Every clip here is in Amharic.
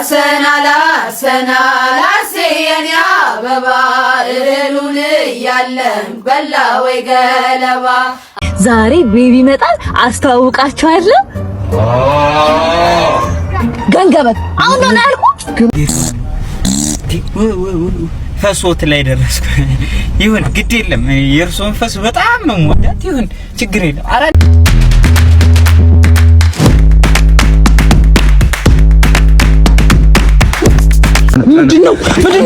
አርሰናል አርሰናል አርሴን ያበባ እህሉን እያለን በላ ወይ ገለባ። ዛሬ ቤቢ ይመጣል አስተዋውቃችኋለሁ። ገንገበት አሁን ነው ያልኩት። ፈሶት ላይ ደረስኩ። ይሁን ግድ የለም የእርሶን ፈስ በጣም ነው የምወዳት። ይሁን ችግር የለም። አረ ምንድነው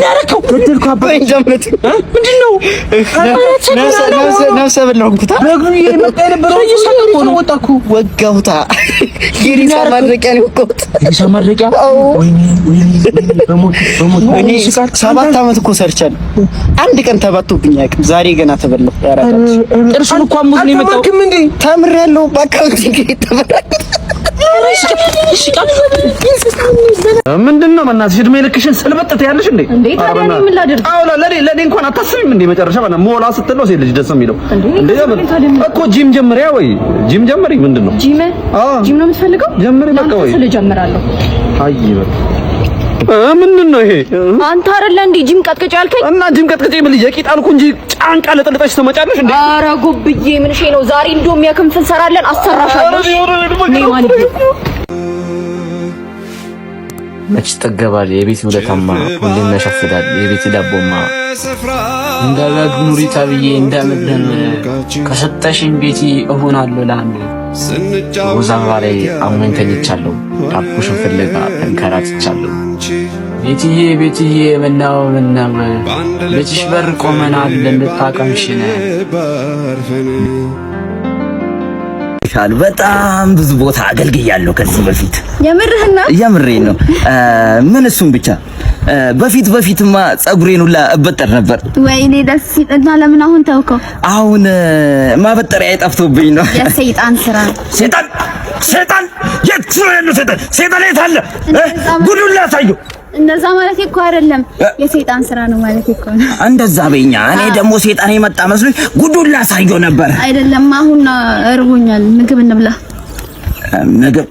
ያደረከው? በደልኩ አባይ ጀምረት ምንድነው? ነፍሰ በላሁታ በእግሩ እየመጣ የነበረው እየሰጠኩ ነው። ወጣኩ ወጋሁታ። ይሪሳ ማድረቂያ ነው እኮ ይሪሳ ማድረቂያ። ወይኔ 7 ዓመት እኮ ሰርቻለሁ። አንድ ቀን ተባቶብኝ አያውቅም። ዛሬ ገና ተበላሁ። ያራዳች ጥርሱን እንኳን ሙዝ ነው የመጣው። ተምሬያለሁ። በአካውንቲንግ ተመረቅኩ። ምንድነው በእናትሽ እድሜ ልክሽን ስልበጥት ያለሽ እንዴ? ታዲያ እኔ ምን ላድርግ? አውላ ለኔ እንኳን አታስቢም እንዴ? መጨረሻ ባና ሞላ ስትለው ሴት ልጅ ደስ የሚለው እንዴ? እኮ ጂም ጀምሪያ ወይ ጂም ጀምሪ። ምንድነው ጂም ነው የምትፈልገው? ጀምሪ በቃ ወይ ስለጀምራለሁ። አይ በቃ ምንድነው ይሄ? አንተ አይደለ እንዴ ጂም ቀጥቅጭ ያልከኝ? እና ጂም ቀጥቅጭ ምን ልጅ የቂጥ አልኩ እንጂ ጫንቃ ለጥልጠሽ ትመጫለሽ እንዴ? ኧረ ጉብዬ ምን ሼ ነው ዛሬ እንደውም የክንፍ እንሰራለን። አስተራሻለሁ መች ተገባል የቤት ውለታማ ሁሌም ያሻፍዳል የቤት ዳቦማ እንዳላግ ኑሪ ታብዬ እንዳመደም ከሰጠሽኝ ቤቲ እሆናለሁ ላንዴ ወዛባ ላይ አሞኝ ተኝቻለሁ ዳቦሽን ፍለጋ ተንከራትቻለሁ ቤትዬ መናው ቤትሽ በር ቆመናል እንድታቀምሽን በጣም ብዙ ቦታ አገልግያለሁ ከዚህ በፊት። የምሬን ነው። ምን እሱም ብቻ በፊትማ ጸጉሬን ሁላ እበጠር ነበር። ወይኔ ደስ ይልና ለምን አሁን ተውከው? አሁን ማበጠሪያ ጠፍቶብኝ ነው። የሰይጣን ስራ። ሰይጣን የት ነው ያለው? ሰይጣን የት አለ? ጉዱን ላሳየው። እንደዛ ማለት እኮ አይደለም የሰይጣን ስራ ነው ማለት እኮ ነው። እንደዛ በእኛ እኔ ደግሞ ሰይጣን የመጣ መስሎኝ ጉዱን ላሳየው ነበር። አይደለም አሁን እርቦኛል፣ ምግብ እንብላ። ምግብ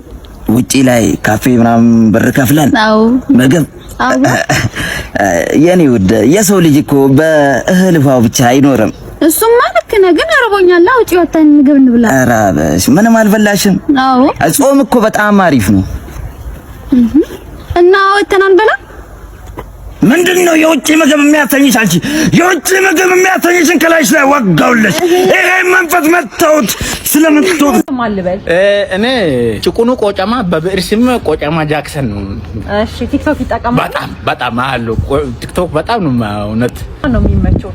ውጪ ላይ ካፌ ምናምን ብር ከፍለን ምግብ። የኔ ውድ የሰው ልጅ እኮ በእህል ውሃው ብቻ አይኖርም። እሱማ ልክ ነህ፣ ግን እርቦኛል። ውጪ ወጣን ምግብ እንብላ። ኧረ በሽ ምንም አልበላሽም? አዎ ጾም እኮ በጣም አሪፍ ነው። እና ወተን አንበላ። ምንድነው የውጭ ምግብ የሚያሰኝሽ? አንቺ የውጭ ምግብ የሚያሰኝሽን ከላይሽ ላይ ወጋውልሽ። ይሄ መንፈስ መተውት ስለምትወት ማልበል እኔ ጭቁኑ ቆጨማ በብዕር ስም ቆጨማ ጃክሰን ነው። እሺ ቲክቶክ ይጠቀማል? በጣም አሉ። ቲክቶክ በጣም ነው እውነት ነው የሚመቸው።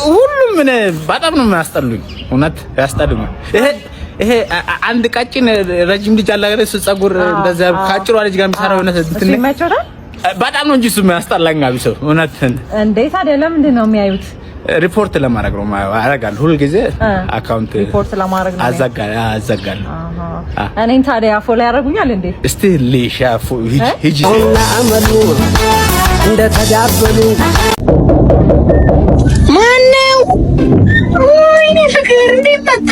ሁሉም እኔ በጣም ነው የሚያስጠሉኝ። እውነት ያስጠሉኝ። ይሄ አንድ ቀጭን ረጅም ልጅ አለ አይደል? ጸጉር እንደዛ ካጭሯ ልጅ ጋር የሚሰራው እውነት እንትን በጣም ነው እንጂ እሱ የሚያስጠላኝ አብሶ እውነት። እንዴት ታዲያ ለምንድን ነው የሚያዩት? ሪፖርት ለማድረግ ነው አደርጋለሁ። ሁሉ ጊዜ አካውንት ሪፖርት ለማድረግ ነው አዘጋለሁ። እኔን ታዲያ ፎሎ ያደርጉኛል እንዴ? እስቲ ሊሻፉ ሂጂ እንደ ተዳበሉ ማነው? ወይኔ ፍቅር እንዴት መጣ?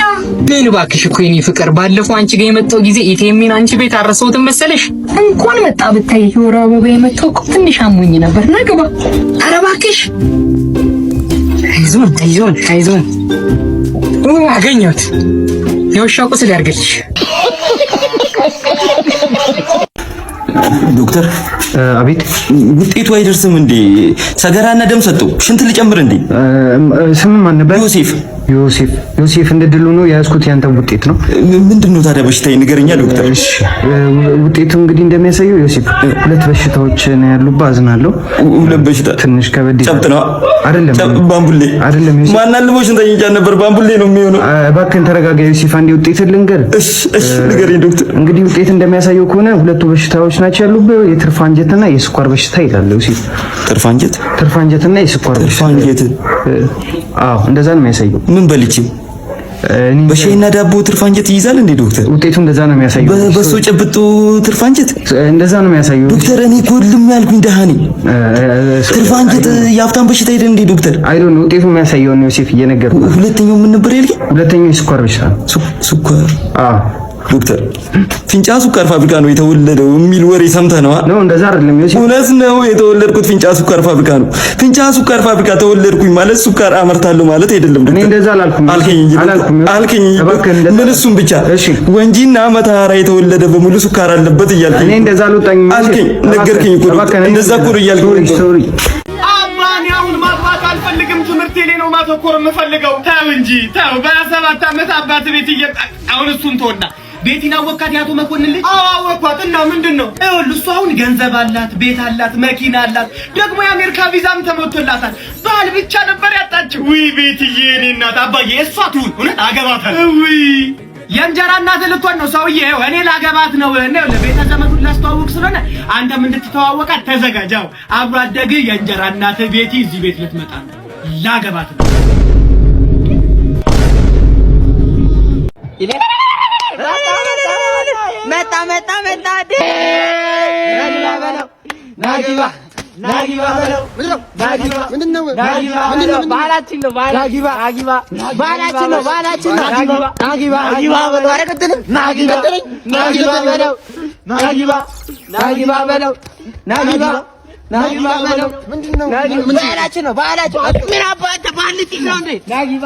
ምን እባክሽ እኮ የኔ ፍቅር ባለፈው አንቺ ጋር የመጣው ጊዜ ኢቴሚን አንቺ ቤት አረሰውትን መሰለሽ? እንኳን መጣ ብታይ የወር አበባ የመጣው እኮ ትንሽ አሞኝ ነበር። ናግባ። ኧረ እባክሽ አይዞን አገኘሁት። የውሻው ቁስል ያርገልሽ። ዶክተር አቤት። ውጤቱ አይደርስም እንዴ? ሰገራና ደም ሰጠው። ሽንት ልጨምር እንዴ? ስም ማን ነበር? ዮሴፍ እንደድሉ ነው ያዝኩት። ያንተ ውጤት ነው። ምንድነው ታዲያ በሽታዬ ንገረኛ ዶክተር። እሺ ውጤቱ እንግዲህ እንደሚያሳየው ዮሴፍ 2 በሽታዎች ነው ያሉበት። አዝናለሁ። 2 በሽታ ትንሽ ከበድ ጨብጥ ነው አይደለም? ባምቡሌ አይደለም። ዮሴፍ ማን አልሞሽ እንተኛ ነበር። ባምቡሌ ነው የሚሆነው። እባክህን ተረጋጋ ዮሴፍ። አንዴ ውጤት ልንገር። እሺ ንገረኝ ዶክተር። እንግዲህ ውጤት እንደሚያሳየው ከሆነ 2 በሽታዎች ናቸው ያሉበት። የትርፍ አንጀትና የስኳር በሽታ ይላል ዮሴፍ። ትርፍ አንጀትና የስኳር በሽታ። አዎ እንደዛ ነው የሚያሳየው። ምን በልቼ በሻይና ዳቦ ትርፍ አንጀት ይይዛል እንዴ ዶክተር? ውጤቱ እንደዛ ነው የሚያሳየው። በሱ ጨብጡ ትርፍ አንጀት እንደዛ ነው የሚያሳየው ዶክተር። እኔ ኮልም ያልኩኝ ደሃ ነኝ። ትርፍ አንጀት የሀብታም በሽታ አይደል እንዴ ዶክተር? አይዶን ነው ውጤቱ የሚያሳየው ነው ዮሴፍ እየነገርኩህ። ሁለተኛው ምን ነበር ያልከኝ? ሁለተኛው የስኳር በሽታ ነው። ስኳር? አዎ ዶክተር ፊንጫ ስኳር ፋብሪካ ነው የተወለደው የሚል ወሬ ሰምተህ ነው? ነው እንደዛ አይደለም ዮሴፍ። እውነት ነው። የተወለድኩት ፊንጫ ስኳር ፋብሪካ ነው። ፊንጫ ስኳር ፋብሪካ ተወለድኩኝ ማለት ስኳር አመርታለሁ ማለት አይደለም ዶክተር። እኔ እንደዛ አላልኩም አልከኝ። ምን እሱም ብቻ ወንጂና መተሃራ የተወለደ በሙሉ ስኳር አለበት እያልከኝ እኔ እንደዛ አልወጣኝም አልከኝ። ነገርከኝ እኮ እንደዛ እኮ ነው እያልከኝ። ሶሪ አባኔ አሁን ማግባት አልፈልግም። ትምህርቴ ላይ ነው ማተኮር የምፈልገው። ተው እንጂ ተው። በ7 ዓመት አባት ቤት አሁን እሱን ተወና ቤቲን አወቃት ያቶ መኮንን ልጅ? አዎ አወቃት። እና ምንድነው? እሱ አሁን ገንዘብ አላት፣ ቤት አላት፣ መኪና አላት፣ ደግሞ የአሜሪካ ቪዛም ተመቶላታል። ባል ብቻ ነበር ያጣችው። ውይ ቤትዬ፣ እኔ እናት አባዬ እሷ ትሁን እውነት አገባታለሁ። ውይ የእንጀራ እናት ልትሆን ነው ሰውዬው። እኔ ላገባት ነው ነው ለቤተ ዘመዱን ላስተዋውቅ ስለሆነ አንተም እንድትተዋወቃት ተዘጋጃው። አብሮ አደግ የእንጀራ እናት ቤቲ እዚህ ቤት ልትመጣ ላገባት ነው። መጣ ናጊባ በለው ምንድነው? ባህላችን ነው። ናጊባ በለው። ኧረ ቀጥልም። ናጊባ በለው። ምንድነው? ባህላችን ነው። ምን አባተ ባህልት ነው እንዴ? ናጊባ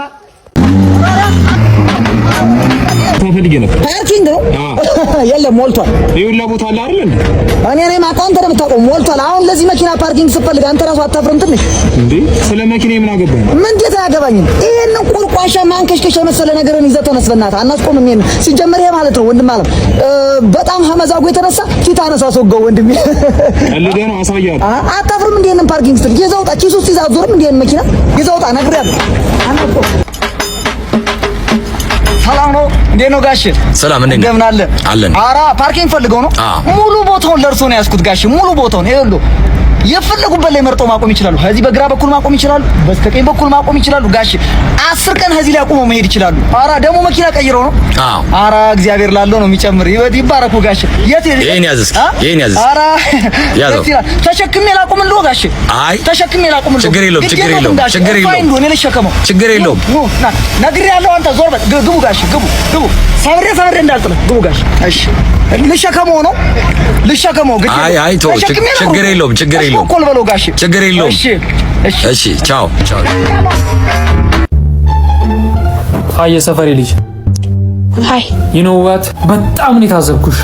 ፈልጌ ነበር። ፓርኪንግ ነው የለም፣ ሞልቷል። ይኸውልህ ቦታ አለ አይደል እንዴ? እኔ ማቃንተ ነው የምታውቀው፣ ሞልቷል። አሁን ለዚህ መኪና ፓርኪንግ ስትፈልግ አንተ ራስህ አታፍርም? ትንሽ እንዴ ስለ መኪና ምን አገባኝ? ምን እንዴት አያገባኝም? ይሄን ቁርቋሻ ማንከሽከሽ የመሰለ ነገርን ይዘህ ተነስ፣ በእናትህ አናስቆምም። ይሄን ሲጀመር ይሄ ማለት ነው ወንድም አለም በጣም ሀመዛጉ የተነሳ ፊት አነሳ አስወጋው ወንድም። ቀልደህ ነው? አሳያለሁ። አታፍርም? እንዴ ይሄን ፓርኪንግ ስትል ይዘህ ውጣ። ኪሱ ውስጥ ይዘህ አትዞርም? እንዴ ይሄን መኪና ይዘህ ውጣ፣ ነግሬሃለሁ። አናቆም ሰላም ነው። እንዴት ነው ጋሽ? ሰላም እንዴት ነው? እንደምን አለ? አለን። ኧረ ፓርኪንግ ፈልገው ነው? ሙሉ ቦታውን ለእርሶ ነው ያዝኩት ጋሽ፣ ሙሉ ቦታውን ይኸውልህ። የፈለጉበት ላይ መርጠው ማቆም ይችላሉ። ከዚህ በግራ በኩል ማቆም ይችላሉ፣ በስተቀኝ በኩል ማቆም ይችላሉ። ጋሽ 10 ቀን ከዚህ ላይ አቁመው መሄድ ይችላሉ። ኧረ ደግሞ መኪና ቀይረው ነው? አዎ። ኧረ እግዚአብሔር ላለው ነው የሚጨምር። ይባረኩ ጋሽ። የት ይሄን ያዝስ? ይሄን ያዝስ? ኧረ ያዘው። ተሸክሜ ላቁምልዎ ጋሽ? አይ ተሸክሜ ላቁምልዎ። ችግር የለውም፣ ችግር የለውም፣ ችግር የለውም። እኔ ልሸከመው። ችግር የለውም። ነግሬሃለሁ። አንተ ዞር በል። ግቡ ጋሽ፣ ግቡ። ሰብሬ እንዳልጥልህ ግቡ ጋሽ። እሺ ልሸከመው ነው ልሸከመው። ግድ አይ ተው፣ ችግር የለውም፣ ችግር የለውም። ኮል በለው ጋሽ፣ ችግር የለውም። እሺ ቻው። ሀይ የሰፈሬ ልጅ ሃይ you know what በጣም ነው የታዘብኩሽ።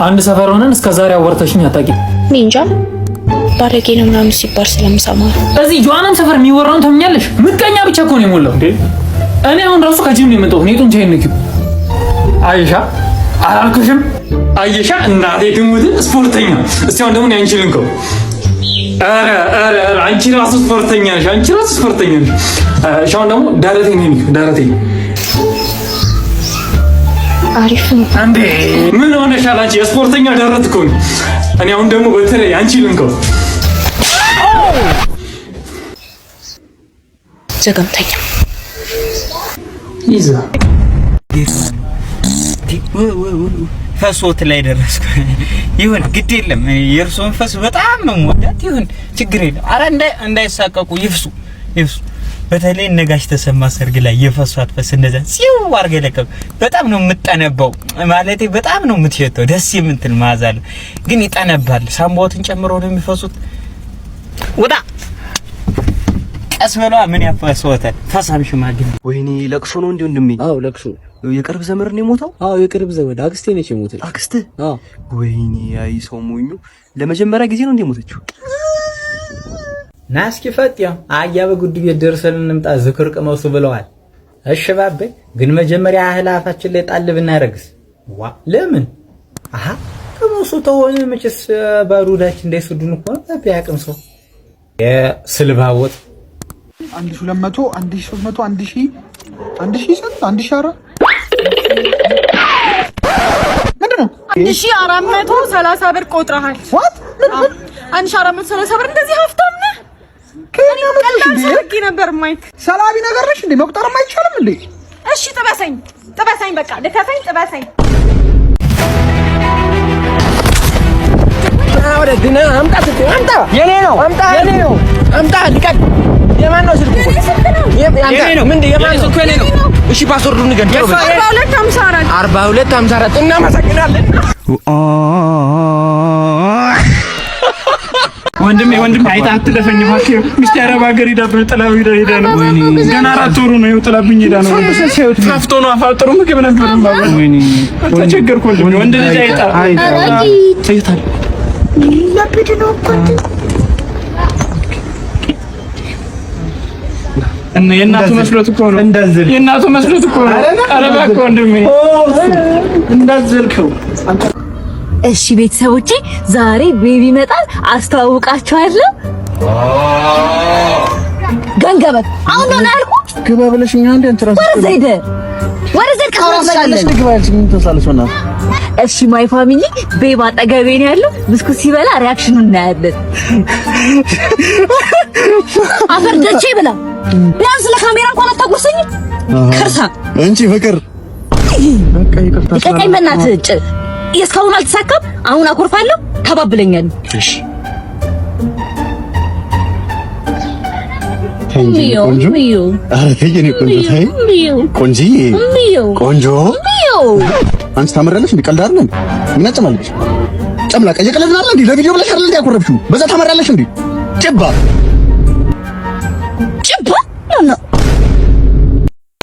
አንድ ሰፈር ሆነን እስከ ዛሬ አወርተሽኝ አታውቂም። እኔ እንጃ ባለጌ ነው ምናምን ሲባል ስለምሰማ እዚህ ጆአናም ሰፈር የሚወራውን ተምኛለሽ። ምቀኛ ብቻ እኮ ነው የሞላው እንዴ። እኔ አሁን ራሱ ከጂም ነው የመጣሁት። እኔ ጡንቻዬን ንኪው። አይሻ አላልኩሽም? አይሻ እናቴ ድሙት ስፖርተኛ። እስቲ አሁን ደግሞ አንቺ ልንከው። ኧረ አንቺ ራሱ ስፖርተኛ ነሽ። አንቺ ራሱ ስፖርተኛ ነሽ። እሺ አሁን ደግሞ ዳረቴን ንኪው። ዳረቴን አሪፍ ነው እንዴ። ምን ሆነሻል አንቺ? የስፖርተኛ ደረት እኮ ነው። እኔ አሁን ደግሞ በተለይ አንቺ ልንከው። ዘገምተኛ ይዛ ፈሶት ላይ ደረስኩ። ይሁን ግድ የለም። የእርሶን ፈስ በጣም ነው የምወዳት። ይሁን ችግር የለም። ኧረ እንዳይሳቀቁ ይፍሱ። በተለይ ነጋሽ ተሰማ ሰርግ ላይ የፈሷት ፈስ እንደዛ ሲው አርገ ለቀቅ። በጣም ነው የምጠነባው፣ ማለቴ በጣም ነው የምትሸተው። ደስ የምትል መዓዛ አለው፣ ግን ይጠነባል። ሳምባዎትን ጨምሮ ነው የሚፈሱት። ወዳ ቀስ በለዋ። ምን ያፈሰውታል? ፈሳም ሽማግሌ። ወይኔ ለቅሶ ነው እንዴ ወንድሜ? አዎ ለቅሶ። የቅርብ ዘመድ ነው የሞተው? አዎ የቅርብ ዘመድ አክስቴ ነች የሞተች። አክስትህ? አዎ። ወይኔ አይ ሰው ሞኙ። ለመጀመሪያ ጊዜ ነው እንዴ የሞተችው? ናስኪ ፈጥያ አያ በጉድ ቤት ደርሰን እንምጣ ዝክር ቅመሱ ብለዋል። እሺ ባቤ፣ ግን መጀመሪያ አህላፋችን ላይ ጣል ብናረግስ? ዋ ለምን? አሃ ቅመሱ ተሆነ መቼስ ባሩዳችን እንዳይስዱን እኮ ባቤ ያቅም ሰው የስልባወጥ 1200 1300 1000 ስንት 1000 አራ ምንድነው 1430 ብር ቆጥረሃል። ዋት 1430 ብር እንደዚህ ሀብታም ነህ? ከኔ ቀላል ነበር ማይክ ሰላቢ ነገር ነሽ እንዴ? መቁጠርም አይቻልም እንዴ? እሺ ጥበሰኝ በቃ ልከፈኝ ጥበሰኝ። ወደ ድና አምጣ የኔ ነው ልቀቅ። የማን ነው ስልኩ? የኔ ነው። ምንድን የማን ነው? እሺ ፓስወርዱን ንገር። 4254 እናመሰግናለን። ወንድሜ አይተህ አትለፈኝ እባክህ። ሚስቴ አረብ ሀገር ጥላው ሄዳ ነው። ገና 4 ወሩ ነው ጥላብኝ ሄዳ ነው። ከፍቶ ነው አፋጥሩ ምግብ ነበር ማለት ነው። ተቸገርኩ ወንድሜ። ወንድ ልጅ አይጣል ለብድ ነው እኮ እና የእናቱ መስሎት እኮ ነው። የእናቱ መስሎት እኮ ነው። ኧረ እባክህ ወንድሜ እንዳዘልከው። እሺ ቤተሰቦቼ ዛሬ ቤቢ ይመጣል፣ አስተዋውቃችኋለሁ። ገንገበት አሁን ነው ያልኩት። ግባ ብለሽኛ እንደ እንትራስ ወደ ዘይደ እሺ ማይ ፋሚሊ ቤቢ አጠገቤ ነው ያለው። ብስኩት ሲበላ ሪአክሽኑን እናያለን። አፈርደቼ ብላ ቢያንስ ለካሜራ እንኳን አታጎሰኝም። ከርሳ እንጂ ፍቅር በቃ ይቅርታ ይቀጣይ መናትጭ እስካሁን አልተሳካም። አሁን አኮርፋለሁ። ተባብለኛል። እሺ አንቺ ታመራለሽ እንዴ? ቀልድ አይደል እንዴ? ምን አጨማለሽ? ጨምላቃ እየቀለድን አይደል እንዴ? ለቪዲዮ ብለሽ አይደል እንዴ ያኮረፍሽው? በዛ ታመራለሽ እንዴ? ጭባ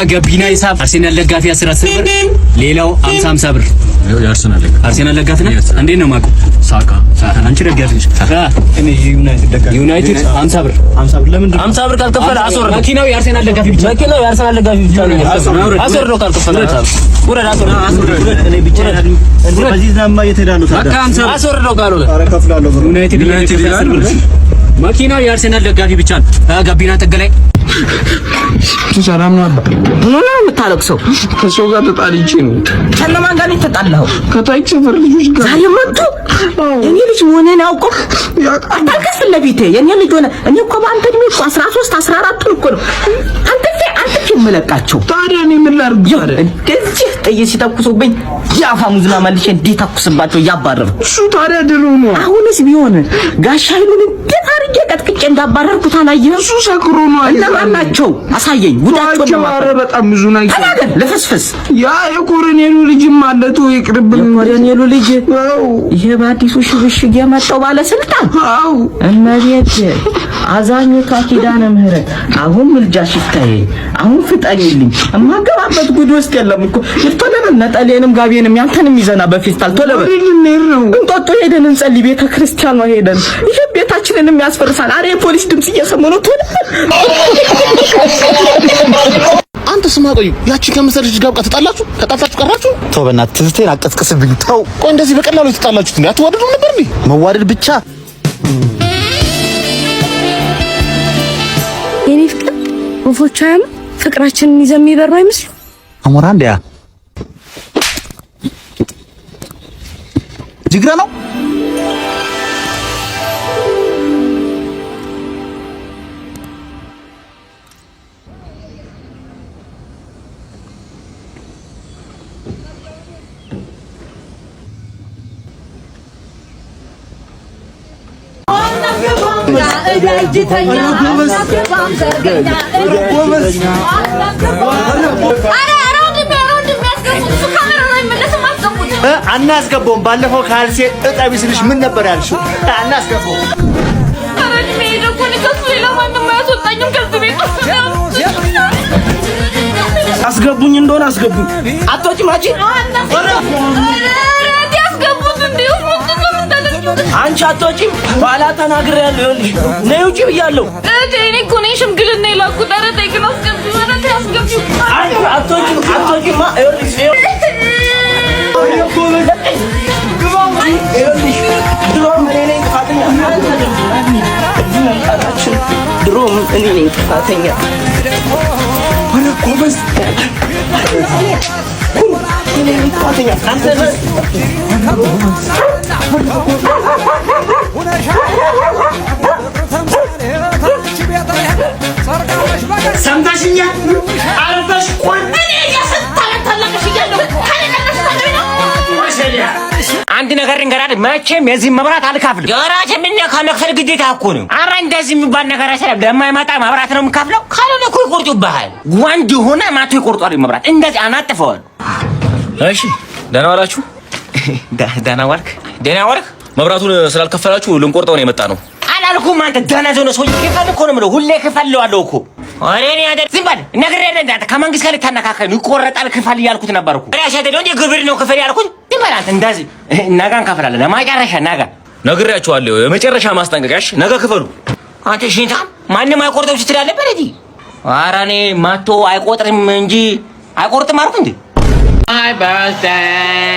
ገቢና ሂሳብ አርሴናል ደጋፊ 10 ብር፣ ሌላው 50 ብር። አርሴናል ደጋፊ ነህ? እንዴት ነው የማውቀው? ሳካ አንቺ ደጋፊ ነሽ? እኔ ዩናይትድ 50 ብር። 50 ብር ለምን 50 ብር ካልከፈለ አስወርድ። መኪናው የአርሴናል ደጋፊ ብቻ ነው። መኪናው የአርሴናል ደጋፊ ብቻ ነው። አስወርድ ነው ካልከፈለ ውረድ። አስወርድ። እኔ ብቻ በዚህ ዛማ እየተዳሉ ታዲያ አስወርድ ነው ካልሆነ ኧረ ከፍላለሁ። ዩናይትድ 10 ብር። መኪናው የአርሴናል ደጋፊ ብቻ ነው። ገቢና ተገላይ ሰላም ነው አባ። ምን ነው የምታለቅሰው? ከሰው ጋር ተጣልቼ ነው። ከነማን ጋር የተጣላኸው? ከታች ሰፈር ልጆች ጋር። ዛሬ መጡ። የኔ ልጅ መሆኔን አውቀው አታልቅስ ለፊቴ። የኔ ልጅ ሆነ። እኔ እኮ በአንተ እድሜ እኮ 13 14 እኮ ነው አንተ የምለቃቸው። ታዲያ እኔ ምን ላድርግ? እንደዚህ ጥይት ሲተኩሱብኝ ያፋሙዝና መልሼ እንዲተኩስባቸው ያባረሩ። እሱ ታዲያ ድሮ ነው። አሁንስ ቢሆን ጋሻ ኃይሉን እንዴት አድርጌ ቀጥቅጬ እንዳባረርኩት አላየህም? እሱ ሰክሮ ነው። እነማን ናቸው? አሳየኝ። ጉዳቸው ነው። ኧረ በጣም ብዙ ናቸው። ተናገር ለፈስፈስ። ያ የኮሎኔሉ ልጅም አለቱ ይቅርብኝ። የኮሎኔሉ ልጅ ይሄ በአዲሱ ሽግሽግ የመጣው ባለስልጣን። አው እመቤት አዛኝቷ ኪዳነ ምህረት አሁን ምልጃሽ ይታየኝ። አሁን ፍጠኝልኝ። እማገባበት ጉድ ውስጥ የለም እኮ ይተለበል ነጠሌንም ጋቢንም ያንተንም ይዘና በፊስታል ተለበል ነው እንጦጦ ሄደን እንጸልይ። ቤተ ክርስቲያን ነው ሄደን ይሄ ቤታችንንም ያስፈርሳል። አሬ ፖሊስ ድምጽ እየሰሙ ነው። አንተ ስማ፣ ቆይ ያቺ ከመሰለሽ ጋር ተጣላችሁ? ከጣፋችሁ ቀራችሁ? ተው በእናትህ ትዝቴን አቀስቅስብኝ። ተው ቆይ፣ እንደዚህ በቀላሉ የተጣላችሁት እንዴ? አትዋደዱም ነበር እንዴ? መዋደድ ብቻ የኔ ፍቅር ወፎች አያም ፍቅራችንን ይዘው የሚበሩ አይመስሉ አሞራ እንዲያ ጅግራ ነው። አናስገባውም። ባለፈው ካልሴ እጣቢ ስልሽ ምን ነበር ያልሽው? አናስገባውም። አስገቡኝ እንደሆነ አስገቡኝ። አትወጪም አንቺ አንቺ አትወጪም። ባላ ተናግሬያለሁ። ይኸውልሽ ነይ ውጪ ብያለሁ። እኔ እኮ ነኝ ሽምግልና የላኩት። ኧረ ተይ ግን አስገቢው። ኧረ ተይ አስገቢው። አትወጪማ። ይኸውልሽ ድሮም እኔ ነኝ ጥፋተኛ። ኧረ ጎበዝ ሰምተሽኛል? አረፈሽ ቆይ አንድ ነገር እንገራለን። መቼም የዚህ መብራት አልከፍልም። የራሴ ምን ከመክፈል ግዴታ እኮ ነው። ኧረ እንደዚህ የሚባል ነገር አይሰራም። ለማይመጣ መብራት ነው የምከፍለው። ካልሆነ እኮ ይቆርጡብሃል። ወንድ ሆነ ማቶ ይቆርጧል መብራት። እንደዚህ አናጥፈዋል። እሺ ደህና ዋላችሁ? ደህና ዋልክ? መብራቱን ስላልከፈላችሁ ልንቆርጠው ነው የመጣ ነው። አላልኩም አንተ ደህና ዘሆነ ሰው ይከፈል እኮ ነው የምለው። ሁሌ ከፈልለዋለሁ እኮ አሬኔ ያደ ዝም በል ነግሬሃለሁ። እንዳንተ ከመንግስት ጋር ልታነካከኝ ይቆረጣል ክፈል እያልኩት ነበርኩ። ራሻ አይደለም እንዴ ግብር ነው ክፈል ያልኩት። ዝም በል አንተ እንደዚህ ነገ እንከፍላለን። ለማጨረሻ ነገ ነግሬያችኋለሁ። የመጨረሻ ማስጠንቀቂያሽ ነገ ክፈሉ። አንተ ሽንታ ማንም አይቆርጥም ስትል አለበት እንዴ? ኧረ እኔ ማቶ አይቆጥርም እንጂ አይቆርጥም አልኩ እንዴ? My birthday,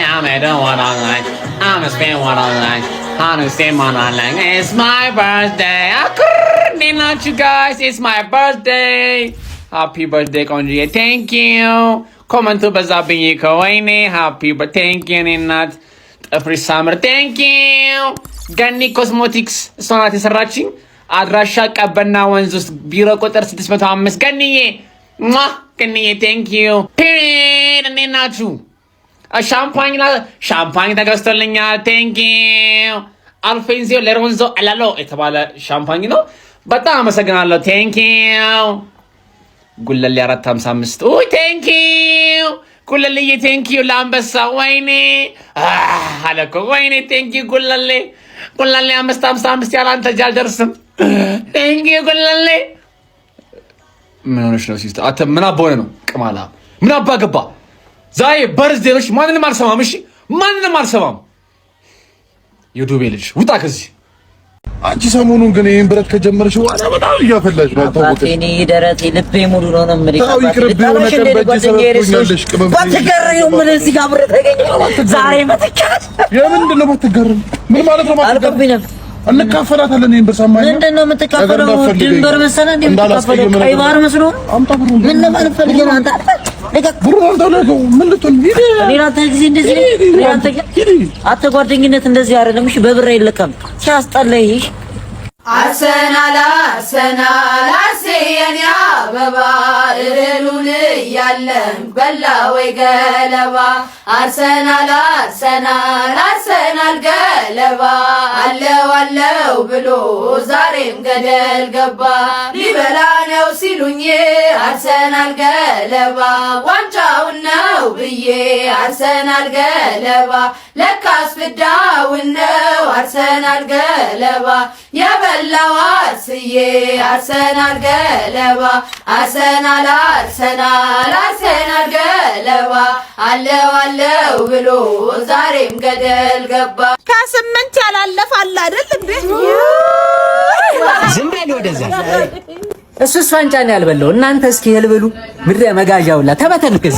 I'm at what I like. I'm a spend what I like. I'm a spend what I like. It's my birthday. Not you guys. It's my birthday. Happy birthday, Konji. Thank you. Comment to Bazabini Koine. Happy birthday, thank you. Not every summer. Thank you. Ganni Cosmetics. Sonati Sarachi. Adrasha Kabana Wanzus. Biro Kotar 605. Ganni. Ganni. Thank you. ናችሁ ሻምፓኝ ተገዝቶልኛል። ቴንክ ዩ አልፌንዚዮ ለሮንዞ አላሎ የተባለ ሻምፓኝ ነው። በጣም አመሰግናለሁ። ቴንክ ዩ ጉለሌ 455 ኦይ ቴንክ ዩ ጉለሌ ቴንክ ዩ ለአንበሳ ወይኔ አለኮ ወይኔ ቴንክ ዩ ጉለሌ 555 ያለ አንተ አልደርስም። ቴንክ ዩ ጉለሌ ምን ሆነሽ ነው ሲስተር? አንተ ምን አባሆነ ነው ቅማላ ምን አባ ገባ ዛሬ በርዝዴይ ነው። ማንንም አልሰማም። እሺ ማንንም አልሰማም። የዱቤ ልጅ ውጣ ከዚህ። አንቺ ሰሞኑን ግን ይሄን ብረት ከጀመረሽ በኋላ በጣም እያፈላሽ ነው። ታውቁት እኔ ደረቴ ልቤ ሙሉ ነው ነው ማለት ታው ይቅርብ የሆነ ቀን በእጅ ሰጥቶኛለሽ። ቅመም ባትገረዩ ምን እዚህ ጋር ብረት ተገኘ ዛሬ መተካት የምንድን ነው? ባትገረም ምን ማለት ነው? አልቀብኝም እንካፈላታለን። ይሄን በሰማኝ ምንድን ነው የምትካፈለው? ድንበር መሰለህ እንዴ የምትካፈለው? ቀይ ባህር መስሎ ምን ለማለት ፈልገህ ነው አንተ? ብሩን ተለቀው ምን ልትሆን ሂድ። ሌላ ጊዜ እንደዚህ አንተ ጓደኝነት እንደዚህ አይደለም። እሺ በብር አይለቀም። ሲያስጠላህ ይሄ አርሰናል አርሴየን አበባ እህሉን እያለን በላ ወይ ገለባ። አርሰናል ገለባ አለው ብሎ ዛሬም ገደል ገባ። ሊበላ ነው ሲሉኝ አርሰናል ገለባ ዋንጫውን ነው ብዬ አርሰናል ገለባ ለካስ ፍዳውን ነው አርሰናል ገለባ የበላው አርስዬ አርሰናል ገለባ አርሰናል ገለባ አለው ብሎ ዛሬም ገደል ገባ። ከ8 ያላለፈ አለ አይደል እንዴ? ዝም በል ወደዛ። እሱስ ዋንጫ ነው ያልበላው። እናንተ እስኪ የልበሉ ምድረ መጋዣውላ ተበተንከዝ